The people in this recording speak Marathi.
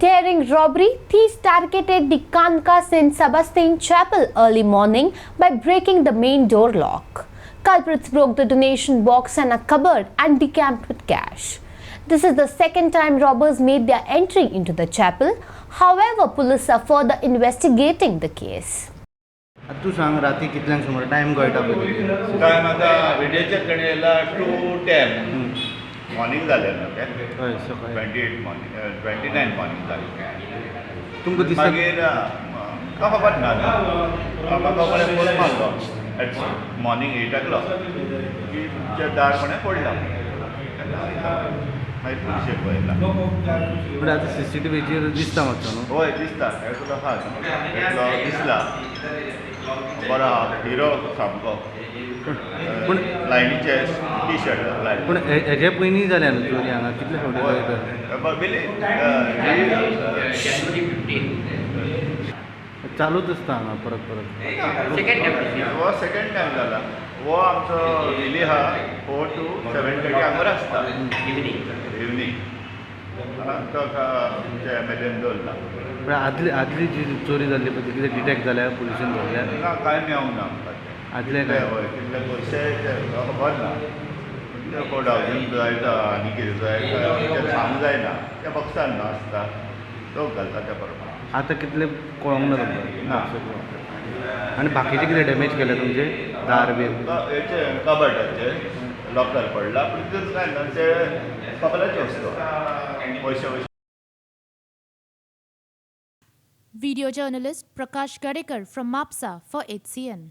daring robbery, thieves targeted the Canca St. Sebastian chapel early morning by breaking the main door lock. Culprits broke the donation box and a cupboard and decamped with cash. This is the second time robbers made their entry into the chapel. However, police are further investigating the case. तू सांग राती कितल्यांक सुमार टायम कळटा पयलीं टायम आतां विडियोचेर कडेन येयला 2:10 मॉर्निंग जालें न्हू तें हय सकाळी 28 मॉर्निंग 29 मॉर्निंग जालें तुमकां दिसता मागीर म्हाका खबर ना म्हाका कोणें फोन मारलो एट मॉर्निंग 8 o'clock की तुमचें दार कोणें फोडलां मागीर पुलिशेक पळयला पूण आतां CCTVचेर दिसता मातसो न्हू हय दिसता एकलो आहा एकलो दिसला बरो आहा हिरो सामको पूण लायनीचे टी शर्ट लायन पूण हेजे पयलीं जाल्या न्हू चोरी हांगा कितले फावटी चालूच आसता हांगा परत परत हो सेकंड टायम जाला हो आमचो डेली आहा 4 to 7:30 हांगर आसता इवनिंग तो तुमच्या एमएलएन दवरला पूण आदली जी चोरी जाल्ली पळय ती कितें डिटेक्ट जाल्या पुलिशेन धरल्या ना कांय मेळूंक ना आमकां आदले काय हय कितले पयशे खबर ना कितले कोट हावजींग जाय आनी कितें जाय तें सांगूंक जायना त्या बॉक्सान न्हू आसता लोक घालता त्या प्रमाणे आतां कितले कळोंक ना तुमकां आनी बाकीचे कितें डॅमेज केले तुमचे दार बी हेचे कबर्डाचे लॉकर पडला पूण तितून काय ना ते कपलाचे वस्तू पयशे Video journalist Prakash Gadekar from MAPSA for HCN.